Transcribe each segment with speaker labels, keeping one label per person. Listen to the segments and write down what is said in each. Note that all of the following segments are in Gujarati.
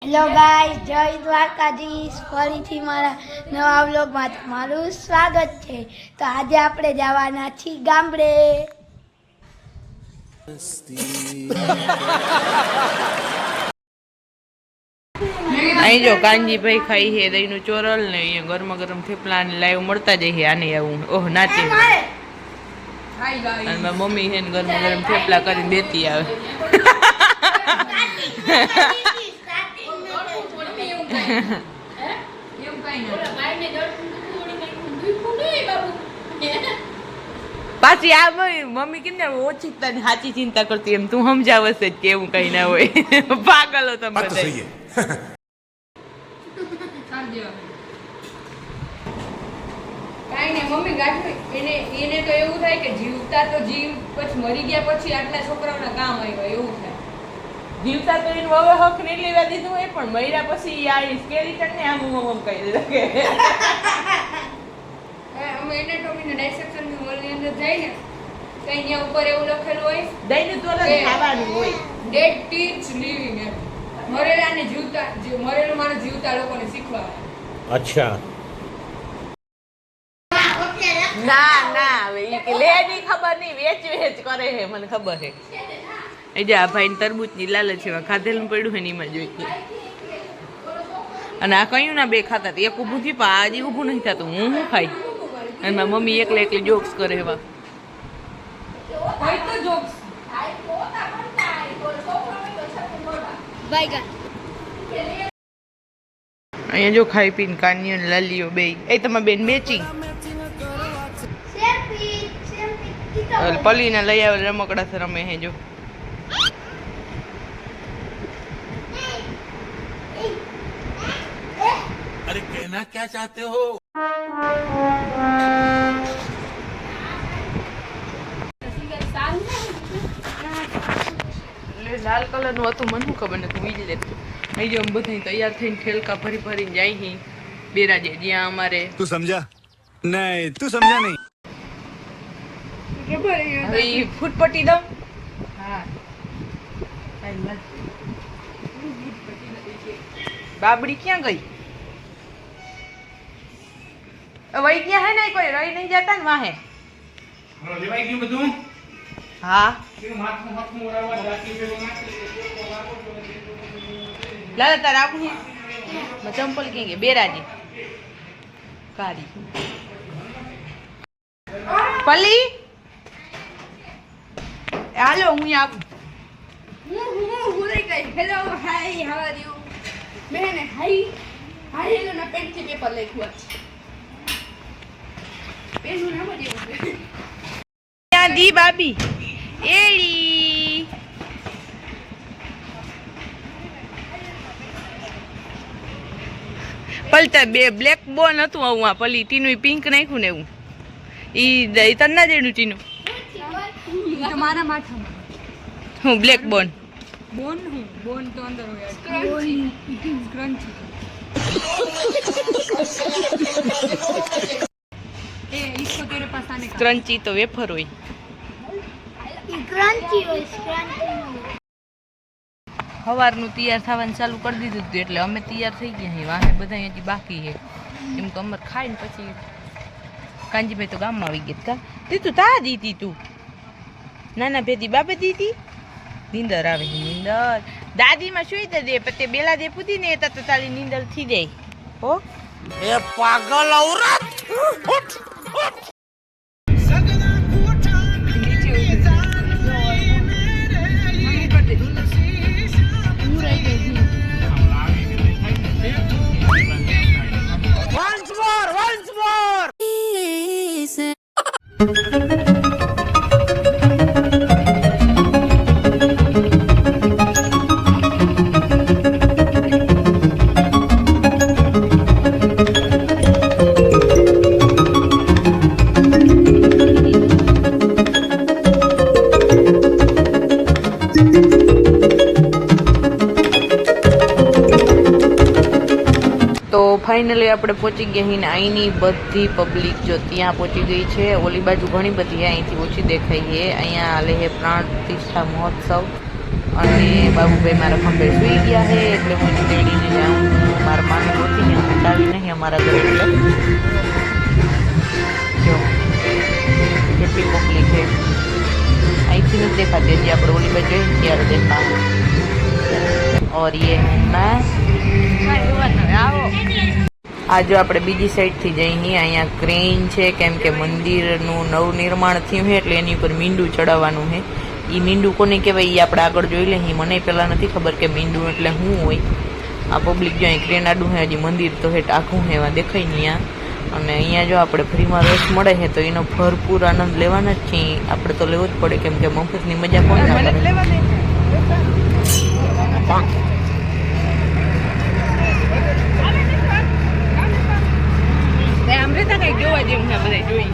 Speaker 1: હેલો ગાઈસ, જય દ્વારકાધીશ. ફરીથી મારા નવા વ્લોગમાં તમારું સ્વાગત છે. તો આજે આપણે જવાના છીએ ગામડે.
Speaker 2: અહીં જો કાનજીભાઈ ખાઈ છે દહીંનું ચોરલ ને અહીંયા ગરમા ગરમ થેપલા ને લાઈવ મળતા જઈએ આને આવું ઓહ નાચે અને મારી મમ્મી છે ને ગરમા ગરમ થેપલા કરીને દેતી આવે. પાછી આ મમ્મી કેમ ઓછી સાચી ચિંતા કરતી એમ તું સમજાવશે જ કે એવું કઈ ના હોય. પાગલો તમે
Speaker 3: કાંઈ નહીં મમ્મી ગાંઠ એને તો એવું થાય કે જીવતા તો જીવ પછી મરી ગયા પછી આટલા છોકરાઓના કામ આવ્યા એવું થાય.
Speaker 2: જીવતા તો એનું હવે હક નહીં લેવા દીધું હોય પણ મહિના પછી આ સ્કેલિટન ને આમ કહી દે
Speaker 3: અમે એનાટોમીના ડાયસેક્શનની હોલની અંદર જઈને તો અહીંયા ઉપર એવું લખેલું હોય
Speaker 2: દહીંનું ચોરલ ખાવાનું હોય
Speaker 3: ડેડ ટીચ લિવિંગ એમ મરેલાને જીવતા મરેલું માણસ જીવતા લોકોને શીખવાડે.
Speaker 4: अच्छा
Speaker 2: ના ના હવે ઈ કે લે ની ખબર નહીં વેચ કરે છે મને ખબર છે. એ જે આ ભાઈ તરબૂચની લાલચ છે ખાધેલું પડ્યું છે ને એમાં જોઈ અને આ કયું ના બે ખાતા એક ઊભું થયું પણ આજે ઊભું નહીં થતું હું શું ખાઈ અને મારી મમ્મી એકલે એકલી જોક્સ કરે એવા
Speaker 3: હોય તો જોક્સ
Speaker 2: અહીંયા જો ખાઈ પીને કાનીઓ ને લાલીઓ બે એ તમારા બેન મેચિંગ પલીને લઈ આવે રમકડા से રમે હે જો
Speaker 4: अरे कहना क्या चाहते हो
Speaker 2: લાલ કલર નું હતું મને ખબર નથી વીજ લેતું અહીં જો બધા તૈયાર થઈને ઠેલકા ભરી ભરીને જાય હી બેરાજે જ્યાં અમારે
Speaker 4: तू समझा नहीं तू समझा नहीं
Speaker 2: હવે ઈ ફૂટપટ્ટી દઉં હા બાબડી ક્યાં ગઈ વહી ગયા હે ને કોઈ રહી નહીં જતા ને વાહે
Speaker 5: લેવાઈ ગયું બધું
Speaker 2: હા
Speaker 5: માથું માથું મોરાવા બાકી પેલું
Speaker 2: લાલા તાર આપું ચંપલ ક્યાં ગયા બેરાજી કારી પલ્લી હાલો હું આવું
Speaker 3: હું રહી ગઈ. Hello hi how are you મેં હાય હાય હેલો ના પેનથી પેપર લખ્યું છે પેનનું નામ જ એવું છે.
Speaker 2: ત્યાં દી બાબી એડી પલતા બે બ્લેક બોન હતું આવું આ પલી ટીનું પિંક નાખ્યું ને એવું ઈ તન્ના જેનું ટીનું
Speaker 3: તો મારા માથામાં
Speaker 2: હું બ્લેક બોન
Speaker 3: બોન હું બોન તો અંદર હોય સ્ક્રન્ચી ઇટ ઇઝ ક્રન્ચી એ इसको तेरे पास आने का
Speaker 2: ક્રન્ચી તો વેફર હોય
Speaker 1: ક્રન્ચી હોય, ક્રન્ચી.
Speaker 2: સવારનું તૈયાર થવાનું ચાલુ કરી દીધું હતું એટલે અમે તૈયાર થઈ ગયા છીએ વાહે બધા હજી બાકી છે એમ તો અમારે ખાઈને પછી કાંજીભાઈ તો ગામમાં આવી ગયા કા દીતું તા દીધી તું નાના ભેદી બાબે દીધી નીંદર આવે છે નીંદર દાદીમાં સુઈ દે પછી બેલા દે પૂતી ને તો તારી નીંદર થઈ જાય હો
Speaker 4: ए पागल औरत
Speaker 2: તો ફાઇનલી આપણે પહોંચી ગયા અહીં અહીંની બધી પબ્લિક જો ત્યાં પહોંચી ગઈ છે ઓલી બાજુ ઘણી બધી અહીંથી ઓછી દેખાય છે અહીંયા હાલે છે પ્રાણ પ્રતિષ્ઠા મહોત્સવ અને બાબુભાઈ મારા ખંભે સુઈ ગયા છે એટલે હું તેડી અમારા ઘરે એટલે જો કેટલી પબ્લિક છે અહીંથી નથી દેખાતી હજી આપણે ઓલી બાજુ જોઈએ ત્યારે દેખા ઓર ये मैं આવો આ જો આપણે બીજી સાઈડથી જઈએ અહીંયા ક્રેન છે કેમ કે મંદિરનું નવનિર્માણ થયું છે એટલે એની ઉપર મીંડું ચડાવવાનું છે એ મીંડું કોને કહેવાય એ આપણે આગળ જોઈ લઈએ મને પહેલાં નથી ખબર કે મીંડું એટલે શું હોય આ પબ્લિક જો અહીં ક્રેન આડું છે હજી મંદિર તો હેઠ આખું છે એમાં દેખાય નહીં અને અહીંયા જો આપણે ફ્રીમાં રસ મળે છે તો એનો ભરપૂર આનંદ લેવાના જ છીએ આપણે તો લેવો જ પડે કેમ કે મફતની મજા કોણ ના કરે જોવા જેવું છે બધા જોઈ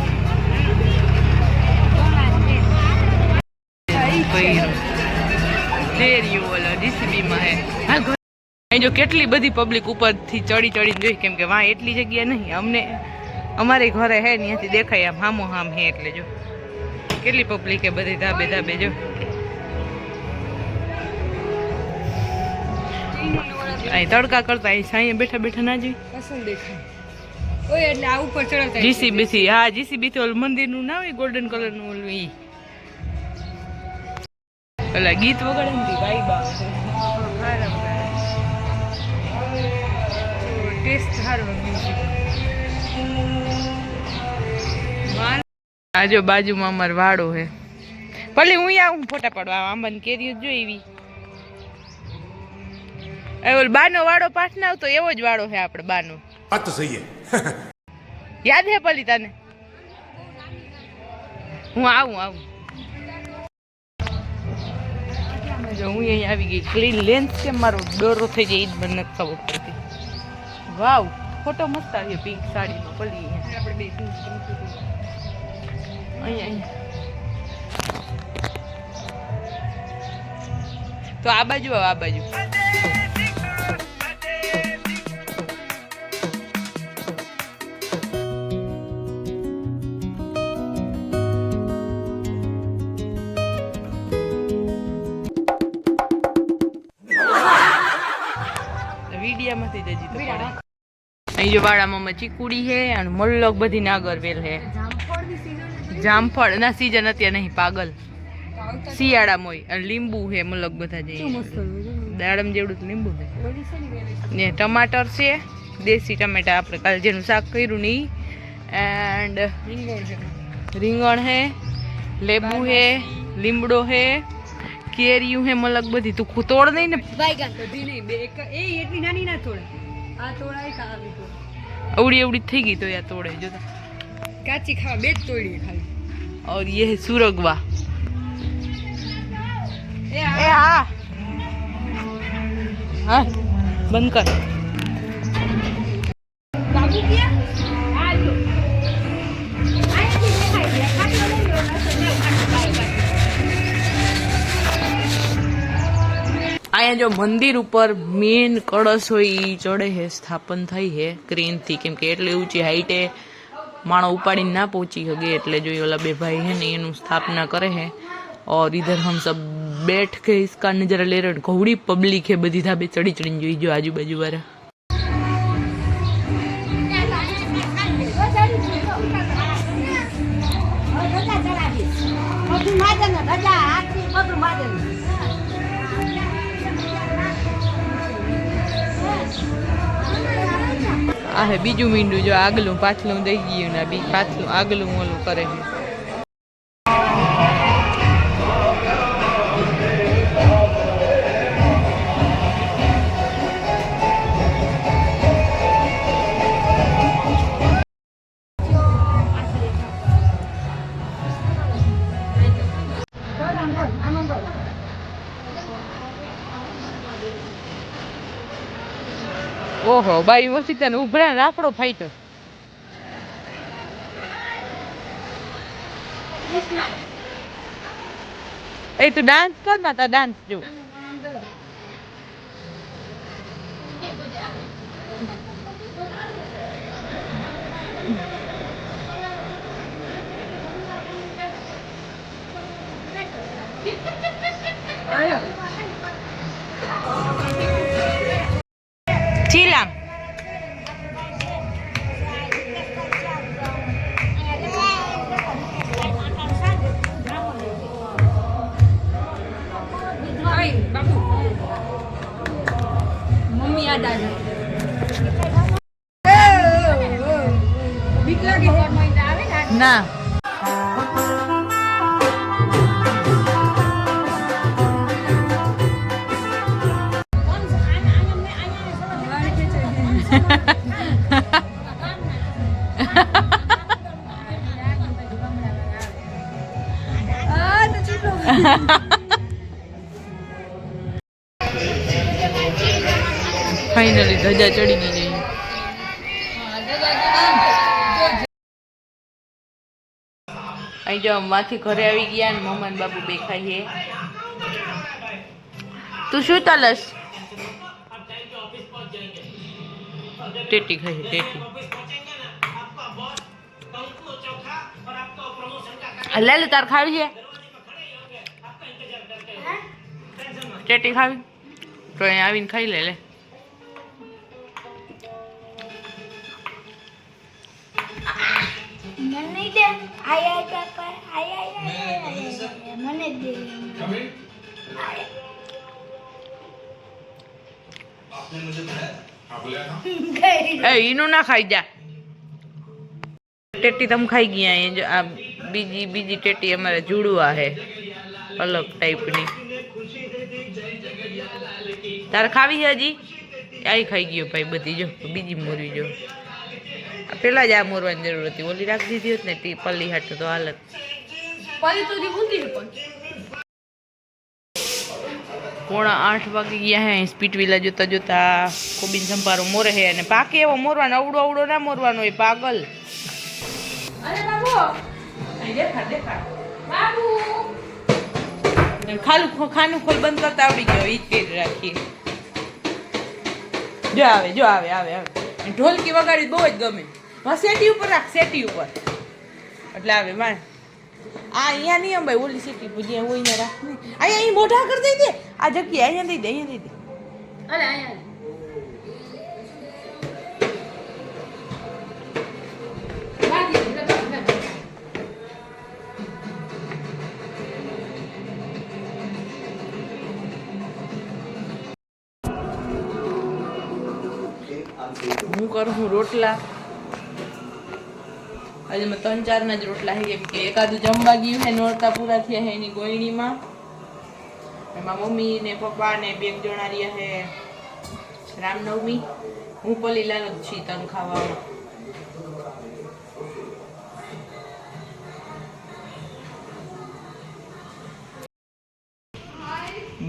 Speaker 2: જો કેટલી બધી પબ્લિક ઉપરથી ચડી ચડીને જોઈ કેમ કે વાં એટલી જગ્યા નહીં અમને અમારે ઘરે હે ત્યાંથી દેખાય આમ હામો હામ હે એટલે જો કેટલી પબ્લિક હે બધી ધાબે ધાબે જો અહીં તડકા કરતા અહીં સાંયે બેઠા બેઠા ના જોઈ
Speaker 3: પસંદ દેખાય ઓય એટલે આ ઉપર ચડતા
Speaker 2: જીસીબી હા જીસીબી તો મંદિરનું ના હોય ગોલ્ડન કલરનું ઓલું ઈ ઓલા ગીત વગાડે ને ભાઈ બા ટેસ્ટ સારો આ જો બાજુમાં અમાર વાડો હે ભલે હું આવું ફોટા પડવા આંબાની કેરીઓ જોઈ ઓલ બાનો વાડો પાછ ના આવતો એવો જ વાડો છે આપણે બાનો
Speaker 4: बात तो सही है
Speaker 2: યાદ હે પલી તને હું આવું જો હું અહીં આવી ગઈ ક્લીન લેન્સ છે મારો ડોરો થઈ જાય એ જ મને નથી ખબર પડતી વાવ ફોટો મસ્ત આવ્યો પિંક સાડીમાં પલી આપણે બે અહીંયા તો આ બાજુ આ બાજુ વિડિયામાંથી જજી તો પડે અહીં જો વાડામાં ચીકુડી છે અને મલ્લક બધી નાગરવેલ છે જામફળ ના સીઝન અત્યારે નહીં પાગલ શિયાળામાં હોય અને લીંબુ છે મલ્લક બધા જઈ દાડમ જેવડું લીંબુ છે ને ટમાટર છે દેશી ટમેટા આપણે કાલે જેનું શાક કર્યું ને એન્ડ રીંગણ છે લેબુ છે લીમડો છે કેરીયું હે મલક બધી તું તોડ નહીં ને
Speaker 3: બધી નહીં બે એક એ એટલી નાની ના તોડે આ તોડાય કા આવી તો
Speaker 2: અવડી અવડી થઈ ગઈ તો યા તોડે જોતા
Speaker 3: કાચી ખાવા બે જ તોડી ખાલી
Speaker 2: और ये है सुरगवा ए हाँ हाँ बंद कर
Speaker 3: बाबू क्या आ लो
Speaker 2: અહીંયા જો મંદિર ઉપર મેન કળશ હોય એ ચડે છે સ્થાપન થઈ છે ક્રેન થી કેમ કે એટલે ઊંચી હાઈટે माणो उपाड़ी ना पहुंची सके એટલે जो वाला बे भाई है ने एनु स्थापना करे है और इधर हम सब बैठ के इसका नजारा ले रहे हैं घोड़ी पब्लिक है बधी धाबे चढ़ी चढ़ी जोई जो आजू बाजू वाला आ है बीजू मींडू जो आगलू पाछलू दई गयु ने बी पाछलू आगलू ओलू करे है ओहो बाई वसी तने उभरा राखड़ो फाइटर ए तो डांस कर माता डांस जो Chilam.
Speaker 3: યાદ આવે બીક લાગે
Speaker 2: ના ફાઇનલી ધજા ચડી ગઈ જઈ અહીં જો માંથી ઘરે આવી ગયા ને મમ્મા ને બાબુ બે ખાઈએ તું શું ચાલસ ટેટી ખાઈ ટેટી લે તાર ખાવી છે ટેટી ખાવી તો અહીંયા આવીને ખાઈ લે
Speaker 1: મને દે આય આય પાપા આય આય મને દે
Speaker 2: એ ઈનું ના ખાઈ જા ટેટી તમે ખાઈ ગયા એ જો આ બીજી ટેટી અમારે જુડવા હે અલગ ટાઈપની તારે ખાવી છે હજી આઈ ખાઈ ગયો ભાઈ બધી જો બીજી મોરવી જો પેલા જ આ મોરવાની જરૂર હતી ઓલી રાખી દીધી હોત ને પલ્લી હાટ તો હાલત
Speaker 3: પલ્લી તો ઊંધી પણ
Speaker 2: 7:45 વાગી ગયા હે સ્પીડ વિલા જોતા જોતા કોબીન સંભારો મોરે હે અને પાકે એવો મોરવાનો અવડો ના મોરવાનો હોય પાગલ
Speaker 3: અરે બાબુ
Speaker 2: દેખા
Speaker 3: બાબુ
Speaker 2: ખાનું ખોલ બંધ કરતા આવડી ગયો ઈ જ રાખીએ જો આવે ઢોલકી વગાડી બહુ જ ગમે સેટી ઉપર રાખ સેટી ઉપર એટલે આવે માણ આ અહીંયા નહીં ભાઈ ઓલી સેટી જ્યાં હોય અહીંયા રાખ ને અહીં મોઢા કરી દઈ દે આ જગ્યા અહીંયા દઈ દે
Speaker 3: અરે અહીંયા
Speaker 2: હું કરું રોટલા આજે મેં 3-4 જ રોટલા હે કેમ કે એકાદું જમવા ગયું હે નોરતા પૂરા થયા હે એની ગોયણીમાં એમાં મમ્મી ને પપ્પા ને 2 જણા રહ્યા હે રામનવમી હું પલી લાલ જ છી તન ખાવામાં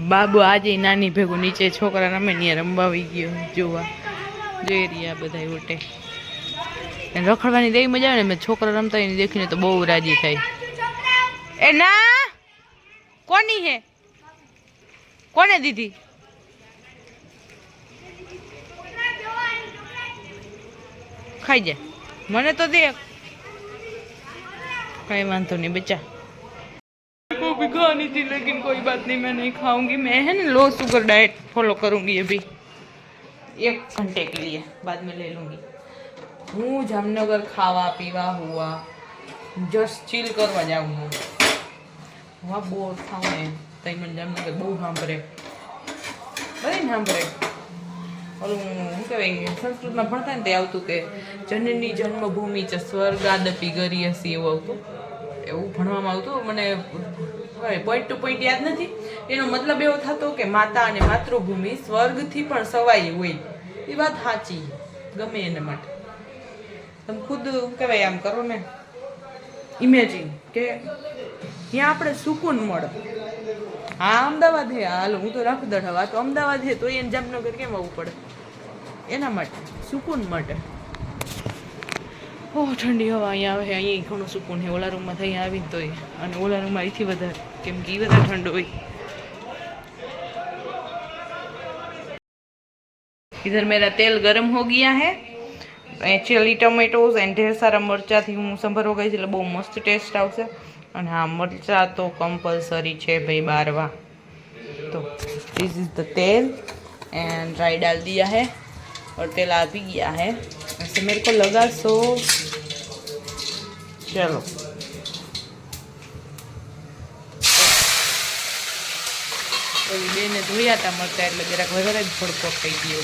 Speaker 2: બાબુ આજે નાની ભેગું નીચે છોકરા રમે ને રમવા આવી ગયો જોવા જોઈ રહ્યા બધા ઉઠે રખડવાની દેવી મજા આવે ને મેં છોકરા રમતા હોય દેખીને તો બહુ રાજી થાય એ ના કોની હે કોને દીધી ખાઈ જા મને તો દે कहीं वांधो नहीं बच्चा को भी खानी थी लेकिन कोई बात नहीं मैं नहीं खाऊंगी मैं है ना लो शुगर डाइट फॉलो करूंगी अभी 1 घंटे के लिए बाद में ले लूंगी हूँ जामनगर खावा पीवा हुआ जस्ट चिल करवा जाऊँ वहाँ बोर था मैं तई मैं जामनगर बहुत सांभरे बड़ी सांभरे ઓલું શું કહેવાય સંસ્કૃતમાં ભણતા ને તે આવતું કે જનની જન્મભૂમિ છે સ્વર્ગાદપી ગરીયસી એવું આવતું એવું ભણવામાં આવતું મને પોઈન્ટ ટુ પોઈન્ટ યાદ નથી એનો મતલબ એવો થતો કે માતા અને માતૃભૂમિ સ્વર્ગથી પણ સવાઈ હોય એ વાત સાચી ગમે એના માટે તમે ખુદ કહેવાય આમ કરો ને ઇમેજિન કે ત્યાં આપણે સુકૂન મળે હા અમદાવાદ હે હાલો હું તો રાખી દઉં આ તો અમદાવાદ હે તો એને જામનગર કેમ આવવું પડે એના માટે સુકૂન માટે ઓહ ઠંડી હવા અહીંયા આવે અહીંયા ઘણું સુકૂન છે ઓલા રૂમમાં થઈ આવીને તોય અને ઓલા રૂમમાં અહીંથી વધારે કેમ કે એ વધારે ઠંડુ હોય इधर मेरा तेल गर्म हो गया है चिली टमेटोज एंड ढेर सारा मरचा थी हूँ संभर हो गई એટલે બહુ મસ્ત ટેસ્ટ આવશે અને હા મરચા તો કમ્પલસરી છે ભાई बारवा तो दिस इज द तेल एंड ड्राई डाल दिया है और तेल आ भी गया है ऐसे मेरे को लगा सो चलो બેને ધોયા હતા મરચા એટલે જરાક વધારે જ ભડકો થઈ ગયો